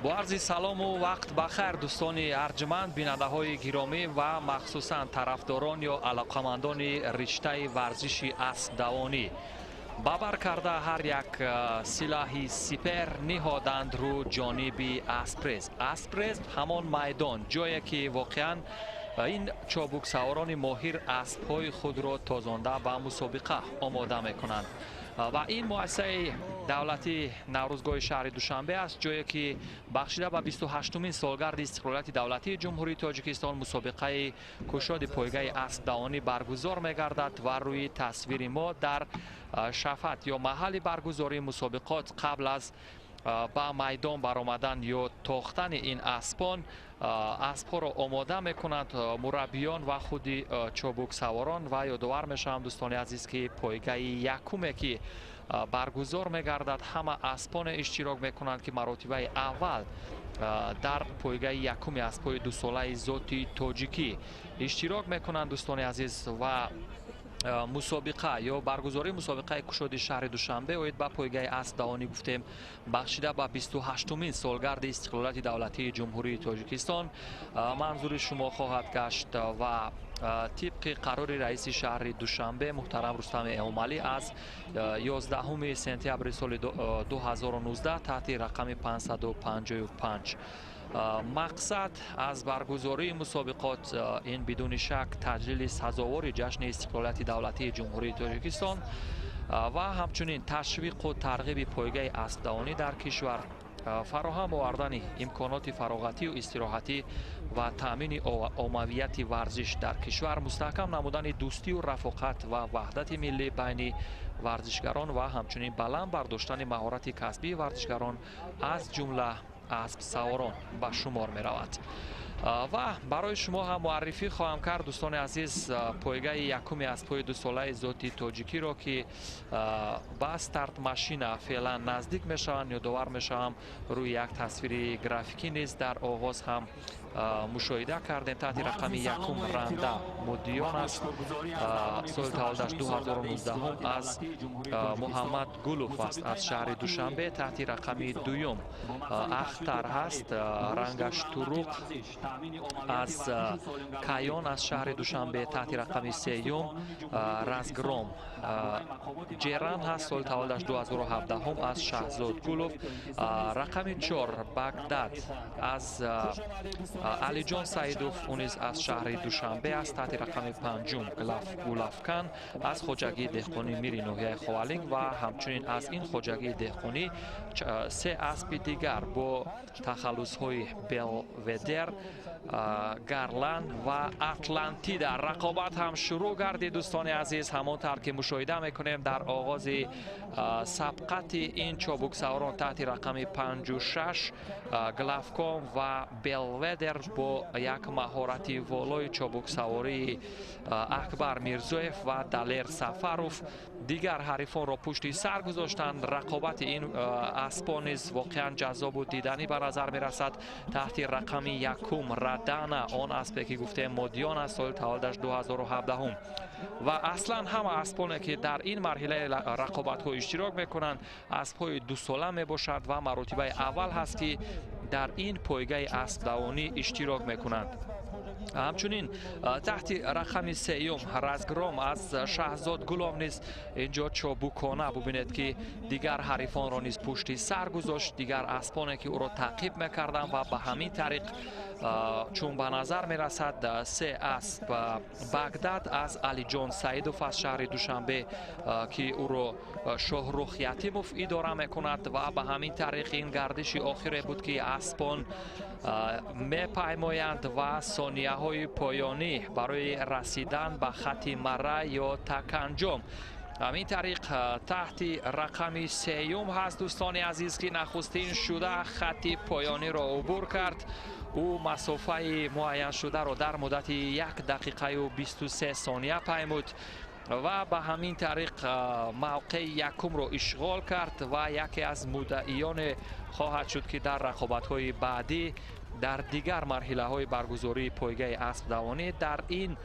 با عرض سلام و وقت بخیر دوستان ارجمند، بیننده‌های گرامی و مخصوصا طرفداران یا علاقمندان رشته ورزش اسب دوانی، باور کرده هر یک سلاح سپر نهادند رو جانب اسپرز. اسپرز همان میدان، جایی که واقعا این چابک سواران ماهر اسب‌های خود را تازانده به مسابقه آماده می‌کنند. و این مؤسسه دولتی نوروزگاه شهر دوشنبه است، جایی که بخشیده به 28مین سالگرد استقلالیت دولتی جمهوری تاجیکستان مسابقه کشاد پایگاه اسب دوانی برگزار می‌گردد و روی تصویر ما در شفت یا محل برگزاری مسابقات قبل از با میدان برآمدن یا تاختن این اسبان اسب‌ها را آماده میکنند مربیان و خود چابک سواران. و یادآور میشم دوستان عزیز که پایگاه یکمی که برگزار میگردد همه اسبان اشتراک میکنند که مراتبه اول در پایگاه یکمی اسب‌های دو ساله ذات تاجیکی اشتراک میکنند دوستان عزیز. و مسابقه یا برگزاری مسابقه کشاد شهر دوشنبه اوید به پایگاه اسب دوانی گفتیم بخشیده به 28مین سالگرد استقلالیت دولتی جمهوری تاجیکستان منظور شما خواهد گشت و طبق قرار رئیس شهر دوشنبه محترم رستم امامی از 11 سپتامبر سال 2019 تحت رقم 555. مقصد از برگزاری مسابقات این بدون شک تجلیل سزاوار جشن استقلالیت دولتی جمهوری تاجیکستان و همچنین تشویق و ترغیب پایگاه اسب دوانی در کشور، فراهم آوردن امکانات فراغتی و استراحتی و تامین عمومیت ورزش در کشور، مستحکم نمودن دوستی و رفاقت و وحدت ملی بین ورزشگران و همچنین بلند برداشتن مهارت کسبی ورزشگران از جمله اسب سواران به شمار می رود. و برای شما هم معرفی خواهم کرد دوستان عزیز پایگاه یکمی اسب‌های دو ساله ذات تاجیکی را که با استارت ماشین فعلا نزدیک میشوند. یادآور میشم روی یک تصویر گرافیکی نیز در آغاز هم مشاهده کردیم. تحت رقم یکم رنده مدیان است، سال تولدش 2019 از محمد گلوف است از شهر دوشنبه. تحت رقم دوم اختر هست، رنگش تروق از کایان از شهر دوشنبه. تحت رقم سیوم رزگرام جیران هست، سال تولدش 2017 از شهزاد گلوف. رقم 4 بغداد از علی جان سعیدوف، اون از شهر دوشنبه است. تحت رقم 5 گلافکان از خواجگی دهقانی میری ناحیه خوالینگ و همچنین از این خواجگی دهقانی 3 اسب دیگر با تخلص های بلودر، گارلند و اتلانتی در رقابت هم شروع گردید دوستان عزیز. همانطور که مشاهده میکنیم در آغاز سبقت این چابک سواران تحت رقم 56 گلافکان و بلودر با یک مهارت والای چابک سواری اکبر میرزویف و دلیر سفروف دیگر حریفان را پشت سر گذاشتند. رقابت این اسبان نیز واقعا جذاب و دیدنی به نظر می رسد. تحت رقم یکم ردانا، آن اسبی که گفته مدیان است، سال تولدش 2017 و اصلا همه اسبانی که در این مرحله رقابت ها اشتراک میکنند اسب‌های دو ساله می باشد و مراتبه اول هست که در این پایگاه اسب دوانی اشتراک میکنند. همچنین تحت رقم سیوم رزگرام از شهزاد گلام نیز اینجا چابکانه ببینید که دیگر حریفان را نیز پشت سر گذاشت، دیگر اسبانی که او را تعقیب میکردن و به همین طریق چون به نظر می رسد 3 اسب بغداد از علی جان سعیدوف از شهر دوشنبه که او را شاهرخ یتیموف اداره می کند و به همین طریق این گردش آخری بود که اسبان می پیمایند و ثانیه های پایانی برای رسیدن به خط مره یا تکنجام. همین طریق تحت رقم سیوم هست دوستان عزیز که نخستین شده خط پایانی را عبور کرد. او مسافه معین شده را در مدت 1 دقیقه و 23 ثانیه پیمود و به همین طریق موقع یکم را اشغال کرد و یکی از مدعیان خواهد شد که در رقابت های بعدی در دیگر مرحله های برگزاری پایگاه اسب دوانی در این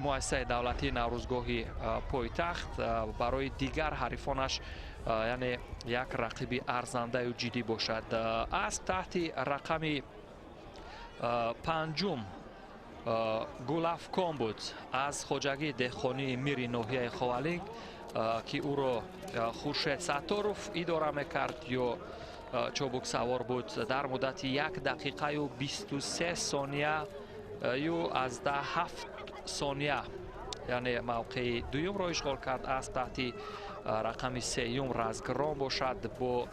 مؤسسه دولتی نوروزگاه پایتخت برای دیگر حریفانش یعنی یک رقیب ارزنده و جدی باشد. اسب تحت رقم پنجم گلافکان بود از خواجگی دهخانی میری ناحیه خوالینگ که او را خورشید ستاروف اداره میکرد یا چابک سوار بود. در مدت 1 دقیقه و 23 ثانیه یا از 7 ثانیه یعنی موقع دوم را اشغال کرد. اسب تحت رقم سیوم رزگران باشد با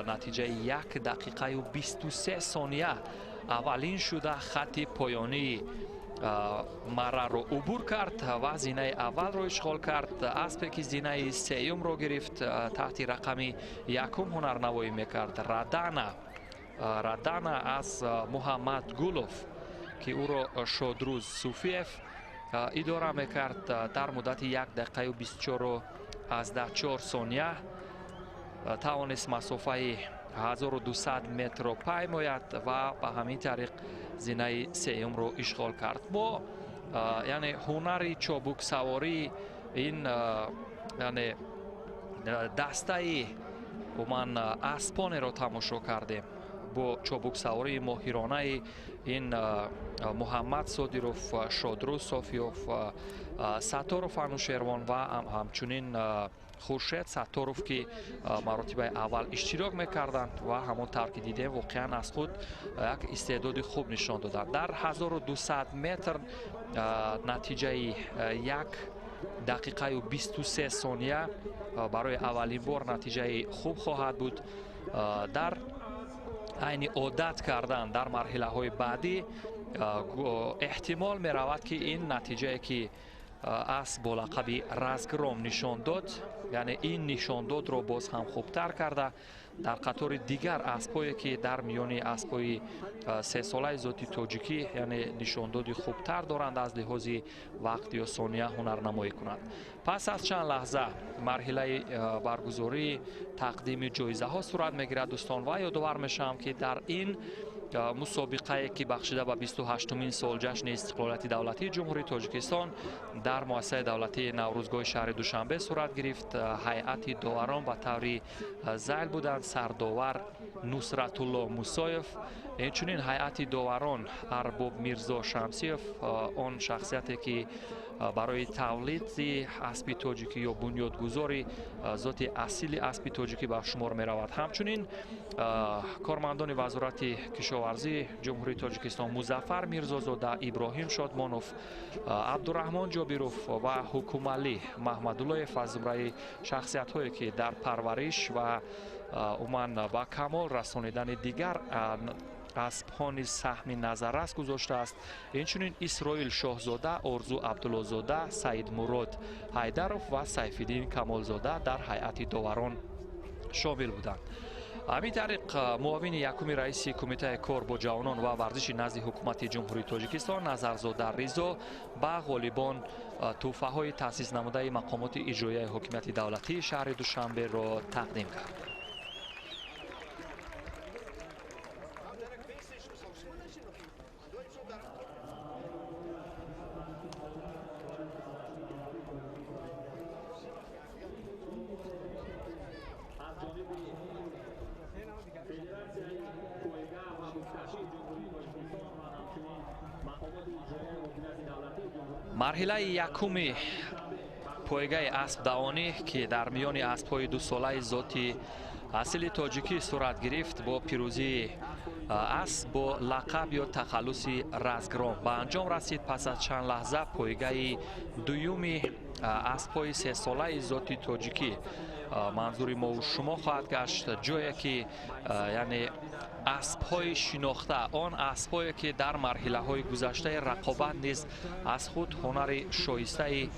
نتیجه 1 دقیقه و 23 ثانیه اولین شده خط پایانی مره رو عبور کرد و زینه اول رو اشغال کرد. اسبی که زینه سیوم رو گرفت تحت رقم یکم هنرنمایی میکرد ردانا از محمد گولوف که او را شادروز صوفیف اداره میکرد. در مدت 1 دقیقه و 24 از 4 ثانیه توانست مسافه 1200 متر رو پیماید و به همین طریق زینه سیوم رو اشغال کرد. ما یعنی هنر چابک سواری این یعنی دسته من اسپان را تماشا کردیم با چابک سواری ماهرانه این محمد صادروف، شادروز صافیوف، ستاروف انوشیروان و همچنین خورشید ستاروف که مراتب اول اشتراک میکردند و همانطور که دیدیم واقعا از خود یک استعداد خوب نشان دادند. در 1200 متر نتیجه 1 دقیقه و 23 ثانیه برای اولین بار نتیجه خوب خواهد بود. در عین عادت کردن در مرحله های بعدی احتمال می رود که این نتیجه که اسب با لقب رزگرام نشان داد یعنی این نشان داد رو باز هم خوبتر کرده در قطار دیگر اسبایی که در میان اسبای 3 ساله ذاتی تاجیکی یعنی نشان داد خوبتر دارند از لحاظ وقت یا ثانیه هنرنمایی کنند. پس از چند لحظه مرحله برگزاری تقدیم جایزه ها صورت میگیرد دوستان و یادآور میشم که در این مسابقه که بخشیده به 28مین سال جشن استقلالیت دولتی جمهوری تاجیکستان در مؤسسه دولتی نوروزگاه شهر دوشنبه صورت گرفت. هیئت داوران به طور ذیل بودند سرداور نصرت الله موسایف، اینچنین هیئت داوران ارباب میرزا شمسیف آن شخصیتی که برای تولید اسب تاجیکی یا بنیادگذاری ذات اصیل اسب تاجیکی به شمار می رود. همچنین کارمندان وزارت کشاورزی جمهوری تاجیکستان مظفر میرزازاده، ابراهیم شادمانوف، عبدالرحمن جابیروف و حکومالی محمدالله از زمره شخصیت هایی که در پرورش و عموما با کمال رسانیدن دیگر اسبان سهم نظررس گذاشته است. اینچنین اسرائیل شاهزاده، آرزو عبدالله‌زاده، سعید مراد حیدرов و سیفالدین کمالزاده در هیئت داوران شامل بودند. همین طریق معاون یکم رئیس کمیته کار با جوانان و ورزش نزد حکومت جمهوری تاجیکستان نظرزاده رضا به غالبان تحفه های تأسیس نموده مقامات اجرایی حکومت دولتی شهر دوشنبه را تقدیم کرد. مرحله یکم پایگاه اسب دوانی که در میان اسب‌های 2 ساله ذاتی اصیل تاجیکی صورت گرفت با پیروزی اسب با لقب یا تخلص رزگرام به انجام رسید. پس از چند لحظه پایگاه دوم اسب‌های 3 ساله ذاتی تاجیکی منظور ما و شما خواهد گشت، جایی که یعنی اسب‌های شناخته، آن اسب‌هایی که در مرحله‌های گذشته رقابت نیز از خود هنر شایسته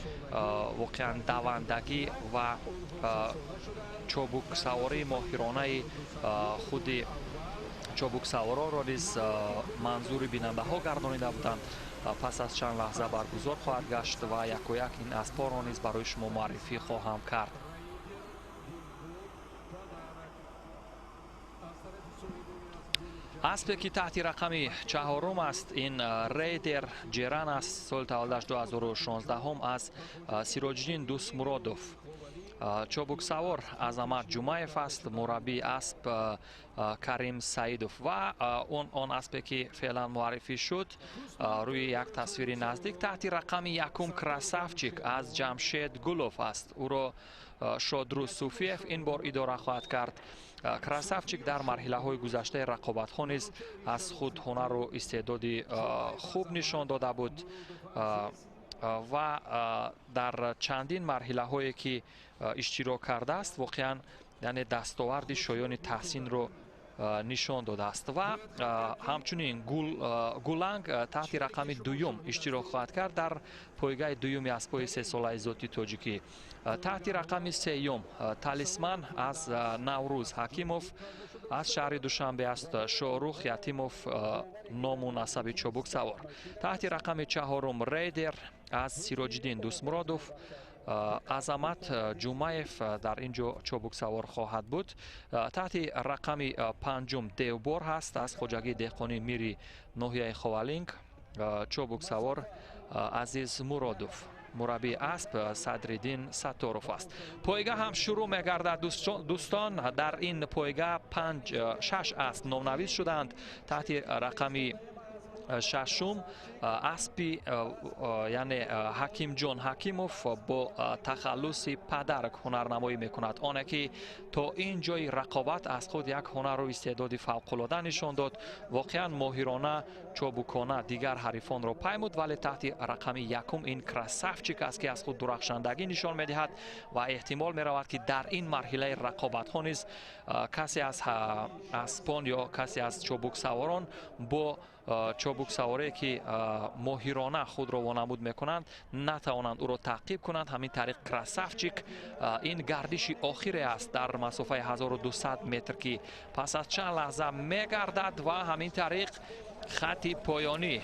واقعا دوندگی و چابک سواری ماهرانه خود چابک سوارا را نیز منظور بیننده ها گردانیده بودند. پس از چند لحظه برگزار خواهد گشت و یک و یک این اسب‌ها را نیز برای شما معرفی خواهم کرد. اسبی که تحت رقم 4 است این ریدر جیران است. سال تولدش 2016 هم از سیراجدین دوست مرادوف чобуксавор Азамат Ҷумаев аст, мураббии асп Карим Саидов ва он аспе ки феълан муаррифӣ шуд рӯи як тасвири наздик таҳти рақами якум красавчик аз Ҷамшед Гулов аст. Ӯро Шодрӯз Суфиев ин бор идора хоҳад кард. красавчик дар марҳилаҳои гузаштаи рақобатҳо низ аз худ ҳунару истеъдоди хуб нишон дода буд ва дар чандин марҳилаҳое ки иштирок кардааст воқеан яъне дастоварди шоёни таҳсинро нишон додааст ва ҳамчунин Гуланг таҳти рақами дуюм иштирок хоҳад кард дар пойгаи дуюми аспҳои сесолаи зоти тоҷикӣ. таҳти рақами сеюм Талисман аз Наврӯз Ҳакимов, аз шаҳри Душанбе аст Шорух Ятимов ному насаби чобуксавор. таҳти рақами чаҳорум Рейдер аз Сироҷиддин Дусмуродов, Азамат Ҷумаев дар ин ҷо чобуксавор хоҳад буд. таҳти рақами панҷум Девбор ҳаст аз Хоҷагии Деҳқонӣ мири ноҳияи Ховалинг, чобуксавор Азиз Муродов. мураббии асп Садриддин Сатторов аст. пойга ҳам шурӯъ мегардад дӯстон. дар ин пойга 6 асп номнавис шуданд. таҳти рақами шашум аспи яъне Ҳакимҷон Ҳакимов бо тахаллуси падарк ҳунарнамоӣ мекунад. оне ки то ин ҷои рақобат аз худ як ҳунару истеъдоди фавқулода нишон дод. воқеан моҳирона чобукона дигар ҳарифонро паймуд, вале таҳти рақами якум ин красавчик аст ки аз худ дурахшандагӣ нишон медиҳад ва эҳтимол меравад ки дар ин марҳилаи рақобатҳо низ касе аз аспон ё касе аз чобуксаворон бо чобуксаворе ки моҳирона худро вонамуд мекунанд натавонанд ӯро таъқиб кунанд. ҳамин тариқ красавчик ин гардиши охире аст дар масофаи 1200 метр ки пас аз чанд лаҳза мегардад ва ҳамин тариқ хати поёнӣ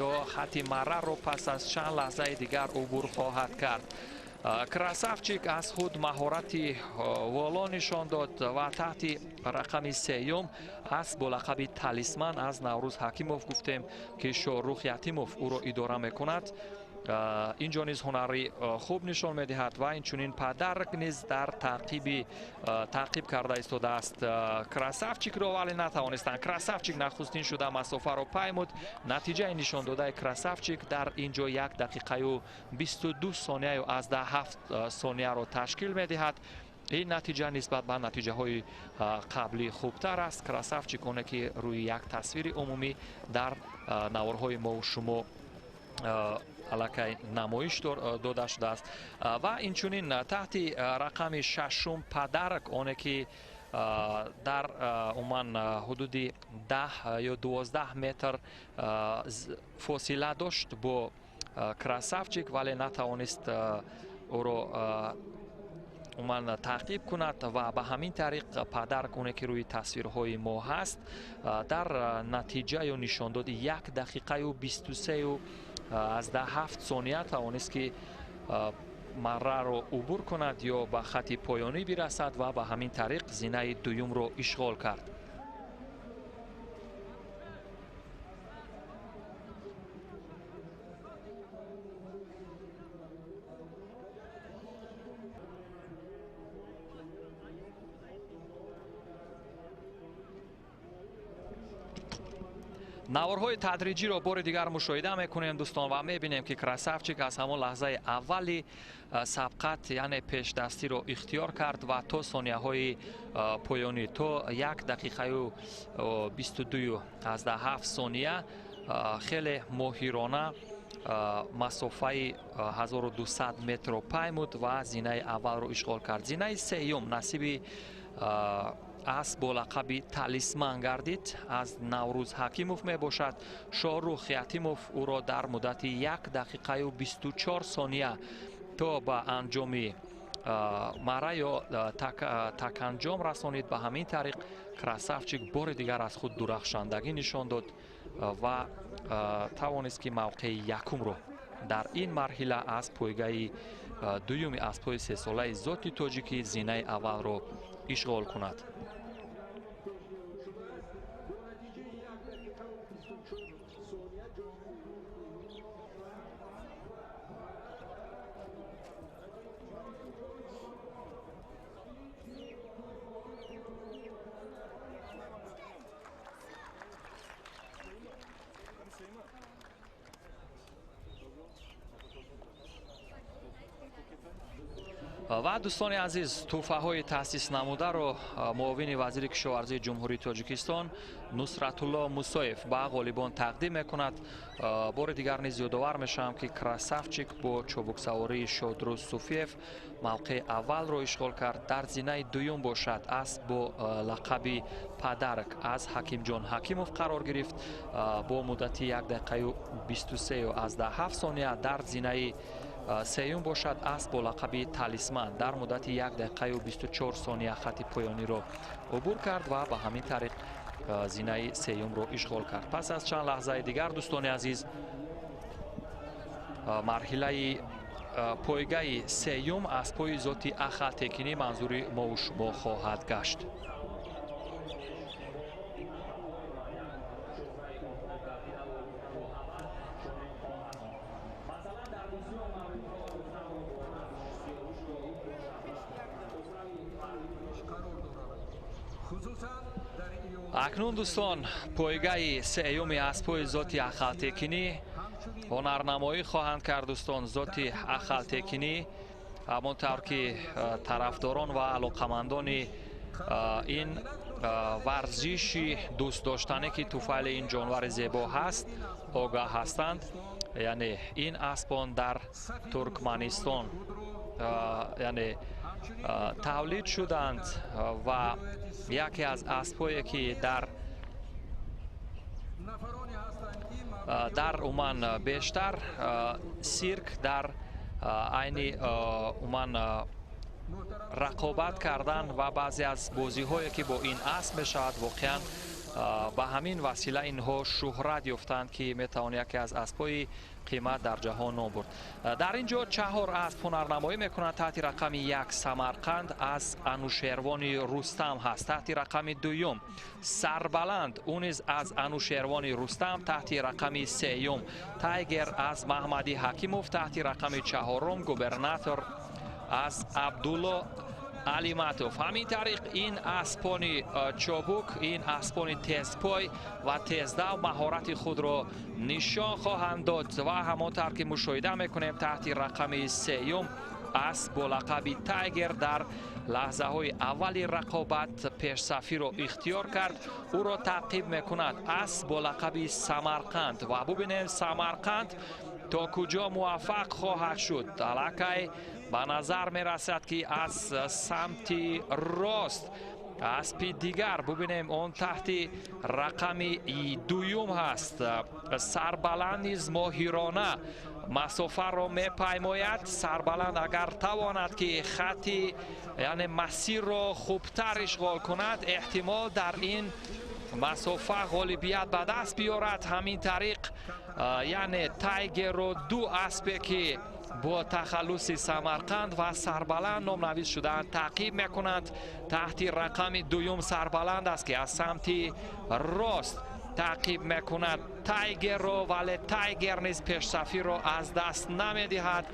ё хати марраро пас аз чанд лаҳзаи дигар убур хоҳад кард. красавчик аз худ маҳорати воло нишон дод ва таҳти рақами сеюм аст бо лақаби Талисман аз Наврӯз Ҳакимов гуфтем ки Шорух Ятимов ӯро идора мекунад. инҷо низ ҳунари хуб нишон медиҳад ва инчунин падарк низ дар таъқиб карда истодааст красавчикро, вале натавонистанд. красавчик нахустин шуда масофаро паймуд. натиҷаи нишондодаи красавчик дар ин ҷо 1 дақиқаю 22 сонияю 17 сонияро ташкил медиҳад. ин натиҷа нисбат ба натиҷаҳои қаблӣ хубтар аст. красавчик оне ки рӯи як тасвири умумӣ дар наворҳои мову шумо аллакай намоиш дода шудааст. ва инчунин таҳти рақами шашум падарк оне ки дар умуман ҳудуди 10 ё 12 метр фосила дошт бо красавчик, вале натавонист ӯро умуман таъқиб кунад ва ба ҳамин тариқ падарк оне ки рӯи тасвирҳои мо ҳаст дар натиҷаю нишондоди 1 дақиқаю 23 аз 17 сония тавонист ки марраро убур кунад ё ба хати поёнӣ бирасад ва ба ҳамин тариқ зинаи дуюмро ишғол кард. наворҳои тадриҷиро бори дигар мушоҳида мекунем дӯстон ва мебинем ки красавчик аз ҳамон лаҳзаи аввали сабқат яъне пешдастиро ихтиёр кард ва то сонияҳои поёнӣ то 1 дақиқаю 22 аз 17 сония хеле моҳирона масофаи 1200 метрро паймуд ва зинаи аввалро ишғол кард. зинаи сеюм насиби аст бо лақаби Талисман гардид, аз Наврӯз Ҳакимов мебошад. Шорух Ятимов ӯро дар муддати 1 дақиқаю 24 сония то ба анҷоми марра ё таканҷом расонид. ба ҳамин тариқ красавчик бори дигар аз худ дурахшандагӣ нишон дод ва тавонист ки мавқеи якумро дар ин марҳила аз пойгаи дуюми аспҳои сесолаи зоти тоҷикӣ зинаи аввалро ишғол кунад. و دوستان عزیز، توفه های تاسیس نموده رو معاون وزیر کشاورزی جمهوری تاجیکستان نصرت الله موسویف به غالیبان تقدیم میکند. بار دیگر نیز یادآور میشم که کراسافچیک با چوبک سواری شادروز صوفیف موقع اول رو اشغال کرد. در زینه دوم باشد اسب با لقب پدرک از حکیم جان حکیموف قرار گرفت. با مدت 1 دقیقه و 23 و از 7 ثانیه در زینه سیوم باشد اسب با لقب تالیسمان در مدت 1 دقیقه و 24 ثانیه خط پایانی را عبور کرد و به همین طریق زینه سیوم را اشغال کرد. پس از چند لحظه دیگر دوستان عزیز مرحله پایگاه سیوم از پای ذاتی اخا تکنی منظوری ما و شما خواهد گشت. اکنون دوستان پایگاه سیوم اسب‌های ذاتی اخا تکنی هنرنمایی خواهند کرد. دوستان ذاتی اخا تکنی همانطور که طرفداران و علاقمندان این ورزش دوست داشتنی که توفیل این جانور زیبا هست آگاه هستند. یعنی این اسبان در ترکمنستان یعنی تولید شدند و یکی از اسب‌هایی که در عمان بیشتر سیرک در عین عمان رقابت کردن و بعضی از بازی‌هایی که با این اسب می‌شود واقعاً به همین وسیله اینها شهرت یافتند که میتوان یکی از اسب‌های قیمت در جهان نام برد. در اینجا 4 اسب هنرنمایی میکنند. تحت رقم 1 سمرقند از انوشیروان رستم هست. تحت رقم 2 سربلند اون از انوشیروان رستم. تحت رقم 3 تایگر از محمدی حکیموف. تحت رقم 4 گوبرناتور از عبدالله علیماتوف. همین طریق این اسبان چابک، این اسبان تیزپای و تیزدو مهارت خود را نشان خواهند داد و همانطور که مشاهده میکنیم تحت رقم 3 اسب با لقب تایگر در لحظه های اولی رقابت پیشصفی را اختیار کرد. او را تعقیب میکند اسب با لقب سمرقند و ببینیم سمرقند تا کجا موفق خواهد شد. الکی به نظر می رسد که از سمت راست اسب دیگر ببینیم اون تحت رقم 2 هست. سربلند نیز ماهرانه مسافه را می پیماید. سربلند اگر تواند که خطی یعنی مسیر را خوبتر اشغال کند احتمال در این مسافه غالبیت به دست بیارد. همین طریق یعنی تایگر و 2 اسبی که با تخلص سمرقند و سربلند نام نویس شدند تعقیب میکنند. تحت رقم 2 سربلند است که از سمت راست تعقیب میکند تایگر را، ولی تایگر نیز پیشصفی را از دست نمیدهد.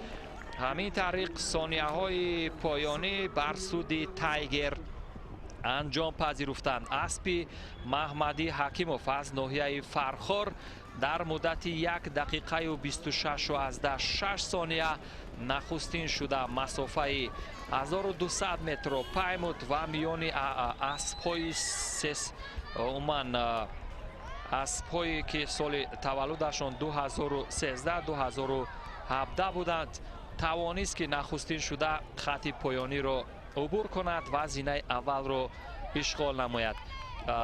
همین طریق ثانیه های پایانی بر سود تایگر انجام پذیرفتند. اسب محمدی حکیموف از ناحیه فرخار در مدت 1 دقیقه و 26 و از 6 ثانیه نخستین شده مسافه 1200 متر را پیمود و میان اسب‌های عمان اسب‌هایی که سال تولدشان 2013 2017 بودند توانست که نخستین شده خط پایانی را عبور کند و زینه اول را اشغال نماید.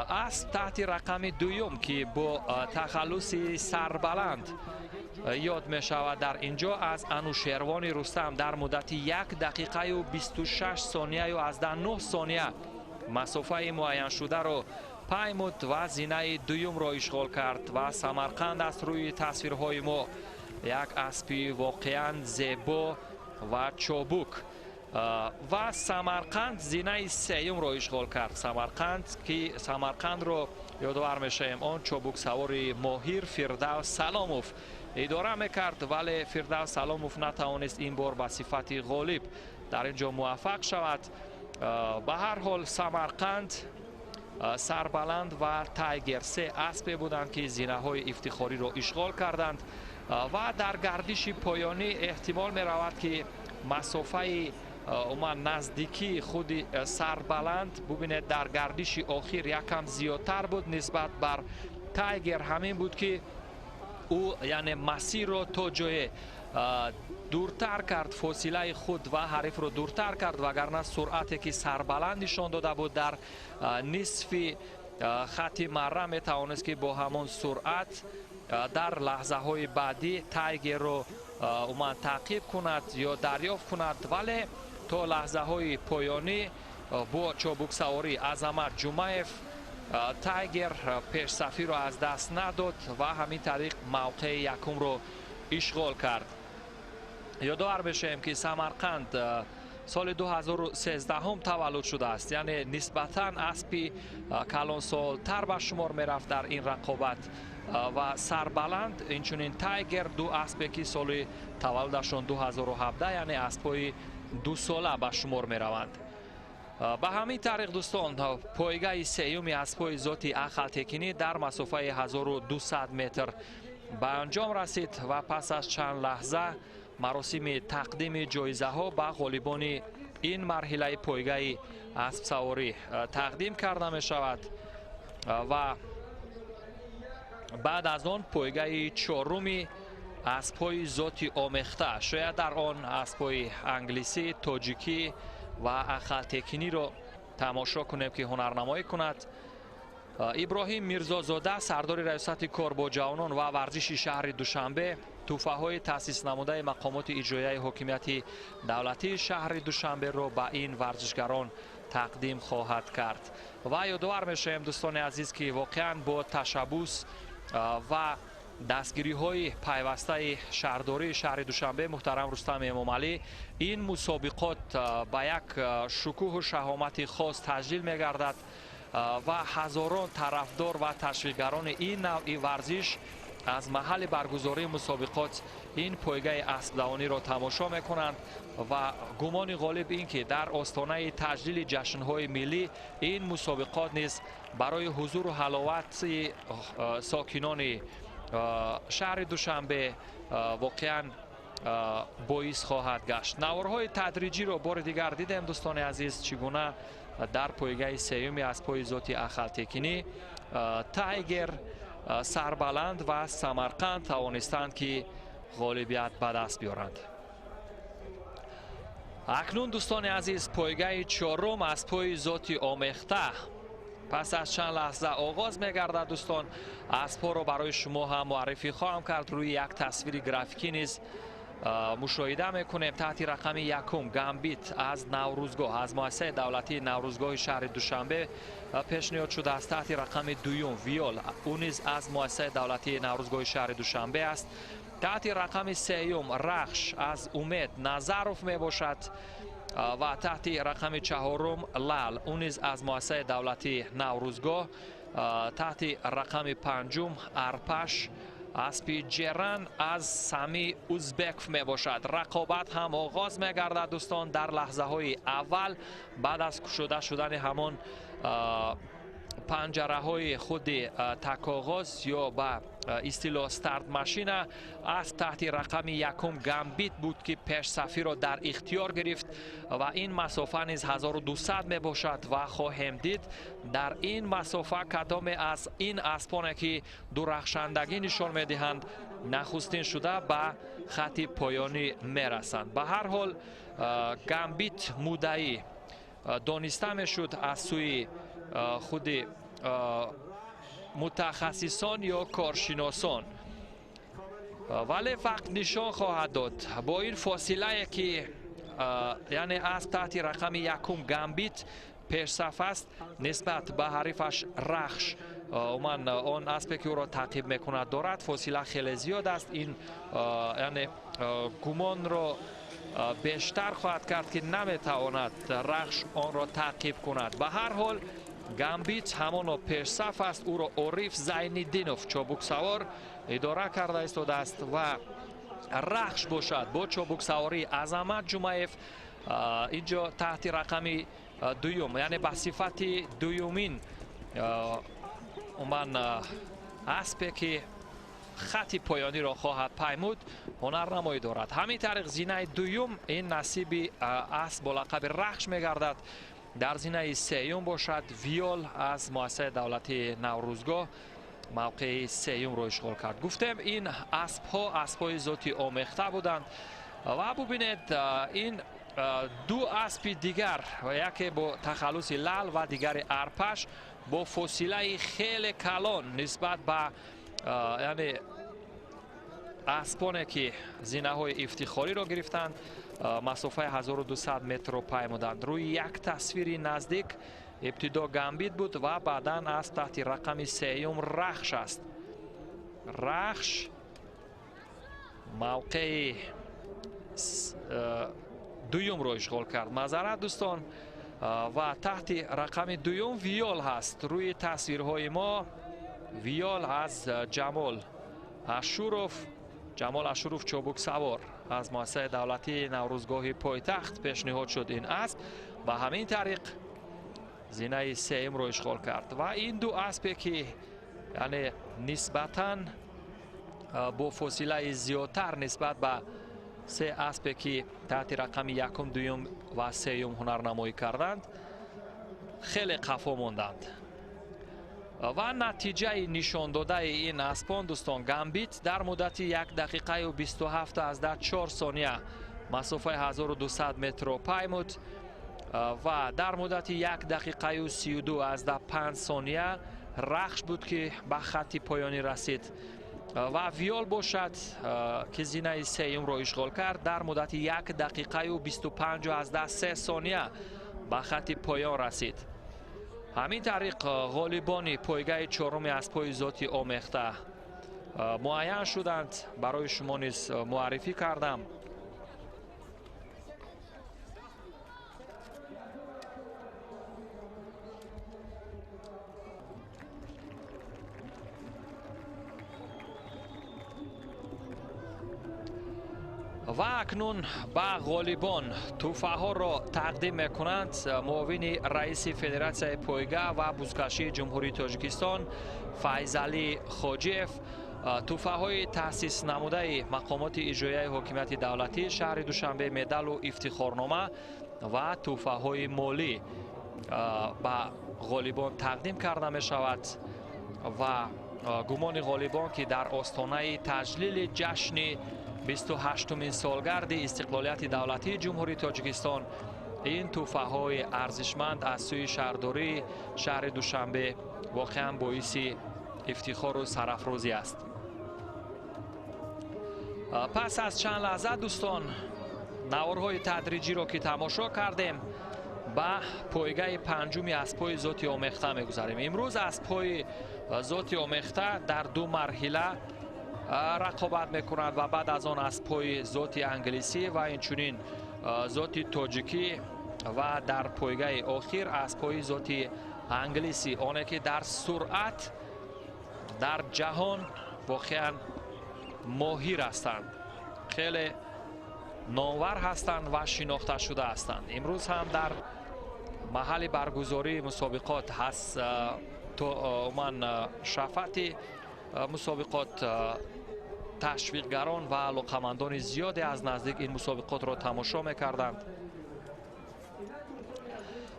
اسب تحت رقم 2 که با تخلص سربلند یاد می شود در اینجا از انوشیروان رستم در مدت 1 دقیقه و 26 ثانیه و از 9 ثانیه مسافه معین شده را پیمود و زینه 2 را اشغال کرد و سمرقند از روی تصویرهای ما یک اسب واقعا زیبا و چابک و سمرقند زینه 3 را اشغال کرد. سمرقند را یادآور میشیم آن چابک سوار ماهر فردوس سلاموف اداره میکرد، ولی فردوس سلاموف نتوانست این بار به صفت غالب در اینجا موفق شود. به هر حال سمرقند، سربلند و تایگر 3 اسب بودند که زینه های افتخاری را اشغال کردند و در گردش پایانی احتمال می رود که مسافه اومد نزدیکی خود سربلند ببینید در گردش آخر یکم زیادتر بود نسبت بر تایگر. همین بود که او یعنی مسیر رو تا جای دورتر کرد، فاصله خود و حریف رو دورتر کرد، وگرنه سرعتی که سربلندشان داده بود در نصف خط مره می توانست که با همون سرعت در لحظه های بعدی تایگر رو اومد تعقیب کند یا دریافت کند. ولی تا لحظه های پایانی با چابک سواری عظمت جمعیف تایگر پیش صفی رو از دست نداد و همین طریق موقع یکم رو اشغال کرد. یادآور بشیم که سمرقند سال 2013 هم تولد شده است، یعنی نسبتاً اسبی کلان سالتر به شمار می رفت در این رقابت و سربلند اینچنین تایگر دو اسبی که سال تولدشون 2017 یعنی اسبای 2 ساله به شمار می روند. به همین طریق دوستان پایگاه سیومی اسبای ذاتی اخل تکنی در مسافه 1200 متر به انجام رسید و پس از چند لحظه مراسم تقدیم جایزه ها به غالبان این مرحله پایگاه اسب سواری تقدیم کرده می شود و بعد از آن پایگاه چهارمی اسب‌های ذاتی آمیخته، شاید در آن اسب‌های انگلیسی، تاجیکی و اخل تکنی را تماشا کنیم که هنرنمایی کند. ابراهیم میرزازاده سردار ریاست کار با جوانان و ورزش شهر دوشنبه توفه های تأسیس نموده مقامات اجرایی حاکمیت دولتی شهر دوشنبه را به این ورزشگران تقدیم خواهد کرد. و یادآور میشیم دوستان عزیز که واقعا با تشبوس و دستگیری های پیوسته شهرداری شهر دوشنبه محترم رستم امامعلی این مسابقات به یک شکوه و شهامت خاص تجلیل می گردد و هزاران طرفدار و تشویقگران این نوع ورزش از محل برگزاری مسابقات این پایگاه اسب دوانی را تماشا می کنند و گمان غالب این که در آستانه تجلیل جشن‌های ملی این مسابقات نیز برای حضور و حلاوت ساکنان شهر دوشنبه واقعا باعث خواهد گشت. نوارهای تدریجی را بار دیگر دیدیم دوستان عزیز چگونه در پایگاه سیومی اسب‌های ذاتی اخل تکنی تایگر، سربلند و سمرقند توانستند که غالبیت به دست بیارند. اکنون دوستان عزیز پایگاه چهارم اسب‌های ذاتی آمیخته پس از چند لحظه آغاز می‌گردد. دوستان اسب‌ها را برای شما هم معرفی خواهم کرد. روی یک تصویر گرافیکی نیز مشاهده میکنیم. تحت رقم یکم گامبیت از نوروزگاه از مؤسسه دولتی نوروزگاه شهر دوشنبه پیشنهاد شده است. تحت رقم دوم ویول اون نیز از مؤسسه دولتی نوروزگاه شهر دوشنبه است. تحت رقم سوم رخش از امید نظروف می باشد و تحت رقم چهارم لال اون نیز از مؤسسه دولتی نوروزگاه. تحت رقم پنجم ارپش اسبی جران از سمی ازبک می باشد. رقابت هم آغاز می گردد دوستان در لحظه های اول بعد از کشوده شدن همان پنجره های خود تکاغاز یا به اصطلاح استارت ماشین از تحت رقم یکم گامبیت بود که پیش صفی را در اختیار گرفت و این مسافه نیز 1200 می باشد و خواهیم دید در این مسافه کدام از این اسبان که درخشندگی نشان می دهند نخستین شده به خط پایانی می رسند. به هر حال گامبیت مدعی دانسته می شد از سوی خود متخصصان یا کارشناسان، ولی فقط نشان خواهد داد با این فاصله که یعنی از تحت رقم یکم گامبیت پیش صف است نسبت به حریفش رخش من آن اسبی که او را تعقیب میکند دارد فاصله خیلی زیاد است. این یعنی گمان را بیشتر خواهد کرد که نمیتواند رخش آن را تعقیب کند. به هر حال گامبیت همان پیش صف است. او را عریف زین‌الدینوف چابک سوار اداره کرده ایستاده است و رخش باشد با چابک سواری عظمت جمعیف اینجا تحت رقم دوم یعنی به صفت دومین من اسبی که خط پایانی را خواهد پیمود. هنرنمایی دارد. همین طریق زینه دوم این نصیب اسب با لقب رخش میگردد. در زینه سیوم باشد ویول از مؤسسه دولتی نوروزگاه موقع سیوم رو اشغال کرد. گفتم این اسب‌های ذاتی آمیخته بودند و ببینید این دو اسب دیگر یکی با تخلص لال و دیگر ارپش با فاصله خیلی کلان نسبت به یعنی اسبانی که زینه های افتخاری را گرفتند مسافه 1200 متر را پیمودند. روی یک تصویر نزدیک ابتدا گامبیت بود و بعدا از تحت رقم سیوم رخش است. رخش موقع دوم رو اشغال کرد. معذرت دوستان. و تحت رقم دوم ویول هست. روی تصویرهای ما ویول از جمال اشروف چابک سوار از مؤسسه دولتی نوروزگاه پایتخت پیشنهاد شد این اسب و همین طریق زینه سیوم رو اشغال کرد. و این دو اسبی که یعنی نسبتاً با فاصله زیادتر نسبت به سه اسبی که تحت رقم یکم دوم و سیوم هنرنمایی کردند خیلی قفا ماندند. و نتیجه نشان داده این اسبان دوستان گامبیت در مدت 1 دقیقه و 27 از 4 ثانیه مسافه 1200 متر را پیمود و در مدت 1 دقیقه و 32 از 5 ثانیه رخش بود که به خط پایانی رسید و ویول باشد که زینه سیوم را اشغال کرد در مدت 1 دقیقه و 25 از 3 ثانیه به خط پایان رسید. همین طریق غالبان پایگاه چهارم اسب‌های ذاتی آمیخته معین شدند. برای شما نیز معرفی کردم. و اکنون به غالبان تحفه ها را تقدیم میکنند معاون رئیس فدراسیون پایگاه و بزکشی جمهوری تاجیکستان فیضعلی خاجیف. تحفه های تأسیس نموده مقامات اجرایی حکومت دولتی شهر دوشنبه مدال و افتخارنامه و تحفه های مالی به غالبان تقدیم کرده می شود و گمان غالبان که در آستانه تجلیل جشن 28مین سالگرد استقلالیت دولتی جمهوری تاجیکستان این تحفه های ارزشمند از سوی شهرداری شهر دوشنبه واقعا باعث افتخار و سرافرازی است. پس از چند لحظه دوستان نوارهای تدریجی را که تماشا کردیم به پایگاه پنجم اسب‌های ذاتی آمیخته می‌گذاریم. امروز اسب‌های ذاتی آمیخته در 2 مرحله رقابت میکنند و بعد از آن اسب‌های ذاتی انگلیسی و اینچنین ذاتی تاجیکی و در پایگاه آخر اسب‌های ذاتی انگلیسی آنه که در سرعت در جهان واقعا ماهر هستند، خیلی نامور هستند و شناخته شده هستند. امروز هم در محل برگزاری مسابقات هست من شفاعتی مسابقات تشویقگران و علاقمندان زیادی از نزدیک این مسابقات را تماشا می‌کردند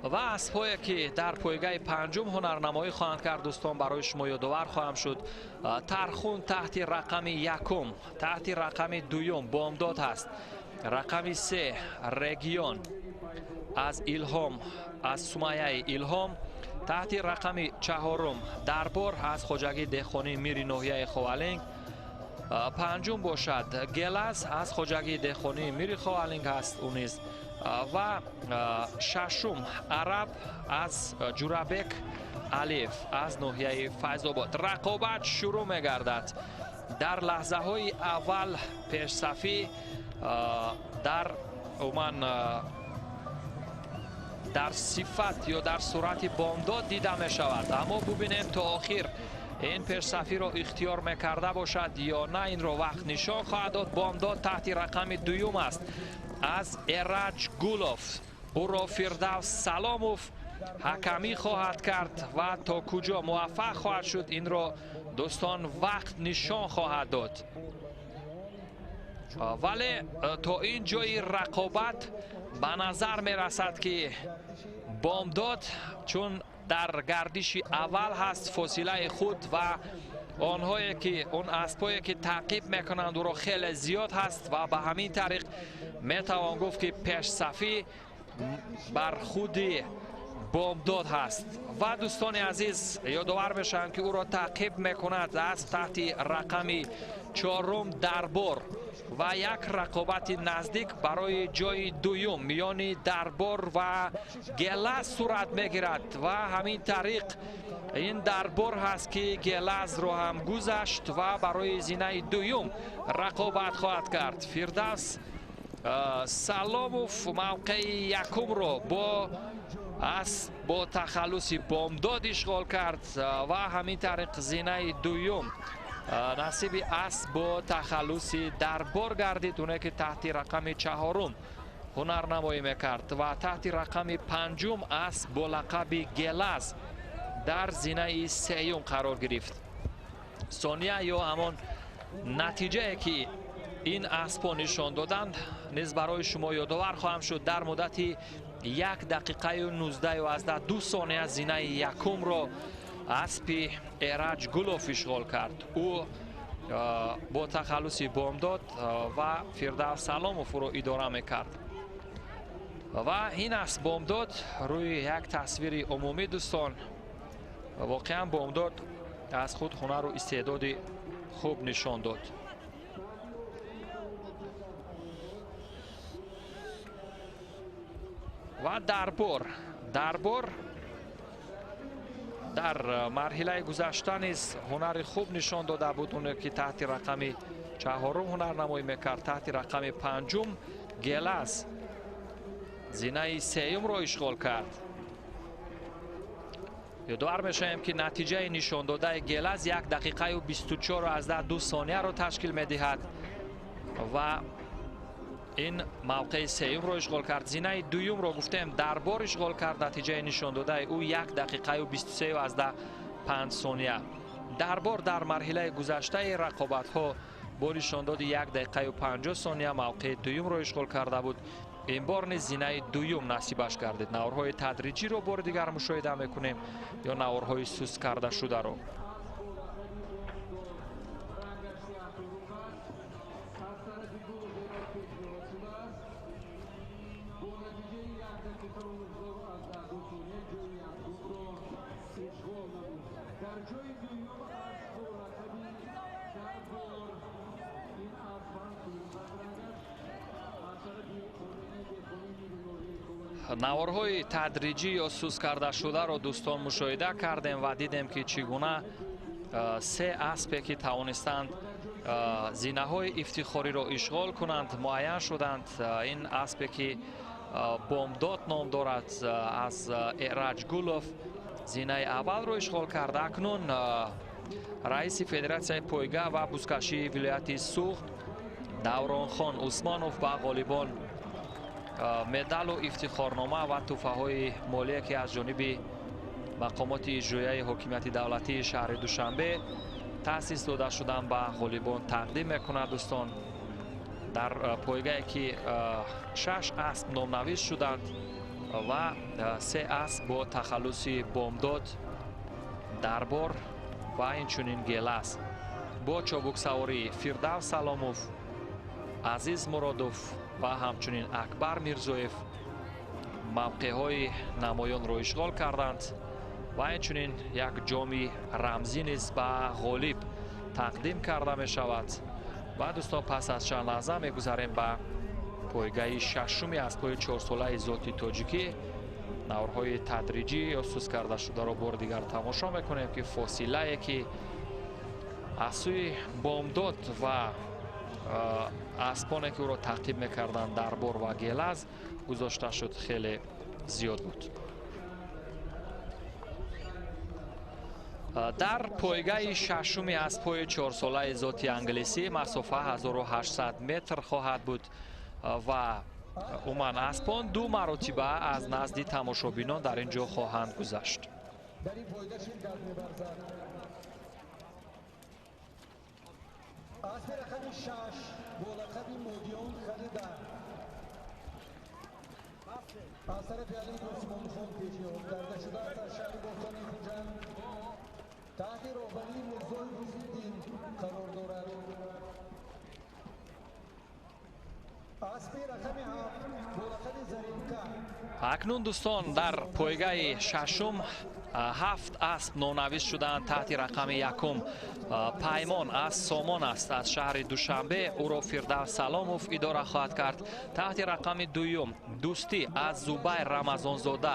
و اسب‌هایی که در پایگاه پنجم هنرنمایی خواهند کرد دوستان برای شما یادآور خواهم شد. ترخون تحت رقم یکم، تحت رقم دوم بامداد هست، رقم 3 رگیون از الهام از سمیه الهام، تحت رقم 4 دربار از خواجگی دهخانی میری ناحیه خوالنگ، پنجم باشد گلز از خواجگی دهخانی میری خوالنگ هست اون نیز و ششم عرب از جورابک الف از ناحیه فیض‌آباد. رقابت شروع می‌گردد. در لحظه های اول پیش صفی در در صفت یا در صورت بامداد دیده می شود، اما ببینیم تا آخر این پیش صفی را اختیار میکرده باشد یا نه. این را وقت نشان خواهد داد. بامداد تحت رقم دوم است از ایرج گولوف، او را فردوس سلاموف حکمی خواهد کرد و تا کجا موفق خواهد شد این را دوستان وقت نشان خواهد داد. ولی تا این جای رقابت به نظر می رسد که بامداد چون در گردش اول هست فاصله خود و آنهایی که اون اسبایی که تعقیب میکنند او را خیلی زیاد هست و به همین طریق میتوان گفت که پیش صفی بر خود بامداد هست و دوستان عزیز یادآور میشن که او را تعقیب میکند از تحت رقم 4 دربار و یک رقابت نزدیک برای جای دوم میان دربار و گلز صورت میگیرد و همین طریق این دربار هست که گلز را هم گذشت و برای زینه دوم رقابت خواهد کرد. فردوس سلاموف موقع یکم را با تخلص بامداد اشغال کرد و همین طریق زینه دوم نصیب اسب با تخلص دربار گردید، اونه که تحت رقم 4 هنرنمایی میکرد و تحت رقم 5 اسب با لقب گلز در زینه 3 قرار گرفت. ثانیه یا همان نتیجه که این اسبا نشان دادند نیز برای شما یادآور خواهم شد. در مدت 1 دقیقه و 19 و 2 ثانیه زینه یکم را اسب ایرج گلوف اشغال کرد. او با تخلص بامداد و فردوس سلاموف را اداره میکرد و این اسب بامداد روی یک تصویر عمومی دوستان واقعا بامداد از خود هنر و استعداد خوب نشان داد. و دربار در مرحله گذشته نیز هنر خوب نشان داده بود، اون که تحت رقم 4 هنرنمایی میکرد، تحت رقم 5 گلز زینه 3 را اشغال کرد. یادآور میشیم که نتیجه نشان داده گلز 1 دقیقه و 24 و 2 ثانیه را تشکیل میدهد و این موقع 3 را اشغال کرد. زینه دوم را گفتیم دربار اشغال کرد، نتیجه نشان داده او 1 دقیقه و 23 و 5 ثانیه. دربار در مرحله گذشته رقابت ها با نشان داد 1 دقیقه و 50 ثانیه موقع دوم را اشغال کرده بود. این بار نیز زینه دوم نصیبش گردید. نوارهای تدریجی را بار دیگر مشاهده میکنیم یا نوارهای سوس کرده شده را. نوارهای تدریجی یا سوس کرده شده را دوستان مشاهده کردیم و دیدیم که چگونه 3 اسبی که توانستند زینه های افتخاری را اشغال کنند معین شدند. این اسبی که بامداد نام دارد از ایرج گلوف زینه اول را اشغال کرد. اکنون رئیس فدراسیون پایگاه و بزکشی ولایت سوخت دوران خان عثمانوف به غالبان مدال و افتخارنامه و تحفه های مالی که از جانب مقامات اجرایی حکومت دولتی شهر دوشنبه تأسیس داده شدن به غالبان تقدیم میکند. دوستان در پایگاهی که 6 اسب نامنویس شدند و 3 اسب با تخلص بامداد، دربار و اینچنین گلز با چابک سواری فردوس سلاموف، عزیز مرادوف و همچنین اکبر میرزویف موقع های نمایان را اشغال کردند و اینچنین یک جام رمزی نیز به غالب تقدیم کرده می شود. و دوستان پس از چند لحظه می گذاریم به پایگاه 6 اسب‌های 4 ساله ذاتی تاجیکی. نوارهای تدریجی یا سوس کرده شده را بار دیگر تماشا میکنیم که فاصله که از سوی بامداد و اسبانی که او را تعقیب میکردند دربار و گلز گذاشته شد خیلی زیاد بود. در پایگاه 6 اسب‌های 4 ساله ذاتی انگلیسی مسافه 1800 متر خواهد بود و عموما اسبان 2 مراتبه از نزد تماشابینان در اینجا خواهند گذشت. اسب رقم 6 با لقب مودیون خریدن از طرف علی دوستمان خان پیشنهاد کرده شده است از شهر باستان خوجند تحت راهبری مرزای روزالدین قرار دارد. اسب رقم 7 با لقب زرینکا. اکنون دوستان در پایگاه ششم 7 اسب نونویس شدند. تحت رقم یکم پیمان از سامان است از شهر دوشنبه، او را فردوس سلاموف اداره خواهد کرد. تحت رقم دوم دوستی از زبیر رمضانزاده،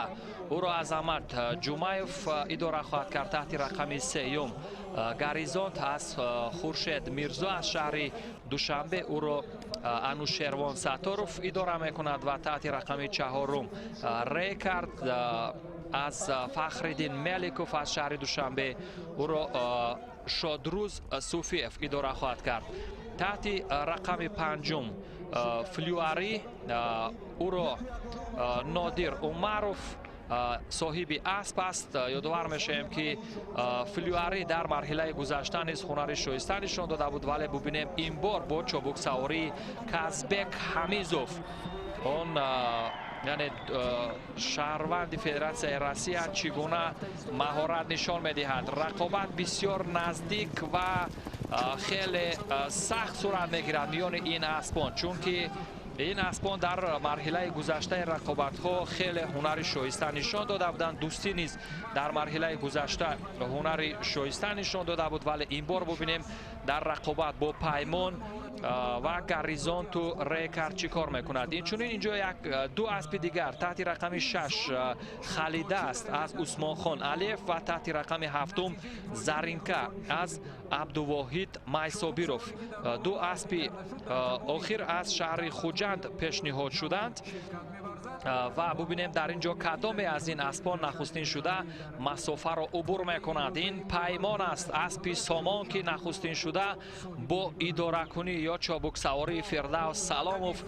او را عظمت جمعیف اداره خواهد کرد. تحت رقم سیوم گریزانت از خورشید میرزا از شهر دوشنبه، او را انوشیروان ستاروف اداره میکند. و تحت رقم چهارم ریکارد از فخرالدین ملیکوف از شهر دوشنبه، او را شادروز صوفیف اداره خواهد کرد. تحت رقم پنجم فلیواری، او را نادر عمروف صاحب اسب است. یادآور میشیم که فلیواری در مرحله گذشته نیز هنر شایسته نشان داده بود، ولی ببینیم این بار با چابک سواری کازبک حمیزوف، اون یعنی شهروند فدراسیون روسیه چگونه مهارت نشان میدهد. رقابت بسیار نزدیک و خیلی سخت صورت میگیرد میان این اسبان، چون که این اسبان در مرحله گذشته رقابت ها خیلی هنر شایسته نشان داده بودند. دوستی نیز در مرحله گذشته هنر شایسته نشان داده بود، ولی این بار ببینیم در رقابت با پیمان و گریزان تو ریکارد چی کار میکند. اینچنین اینجا دو اسب دیگر تحت رقم 6 خلیده است از عثمان خان علیف و تحت رقم 7 زرینکا از عبدالواحد میسابیروف. دو اسب آخر از شهر خوجند پیشنهاد شدند و ببینیم در اینجا کدام از این اسبان نخستین شده مسافه را عبور میکند. این پیمان است، اسب سامان که نخستین شده با اداره کنی یا چابک سواری فردوس سلاموف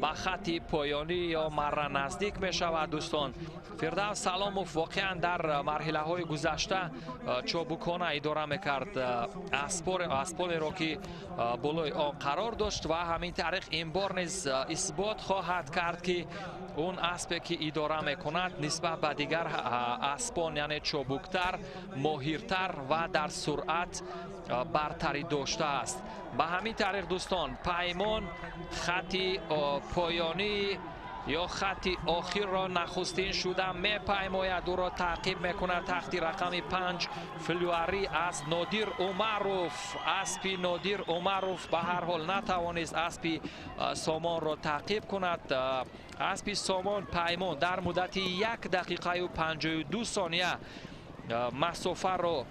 به خط پایانی یا مره نزدیک می شود. دوستان فردوس سلاموف واقعا در مرحله های گذشته چابکانه اداره میکرد اسبان را که بالای آن قرار داشت و همین طریق این بار نیز اثبات خواهد کرد که اون اسبی که اداره میکند نسبت به دیگر اسبان یعنی چابکتر، ماهرتر و در سرعت برتری داشته است. به همین طریق دوستان پیمان خط پایانی یا خط آخر را نخستین شده می پیماید، او را تعقیب میکند. تحت رقم 5 فلیواری از نادر عمروف. اسب نادر عمروف به هر حال نتوانست اسب سامان را تعقیب کند. اسب سامان پیمان در مدت 1 دقیقه و 52 ثانیه مسافه را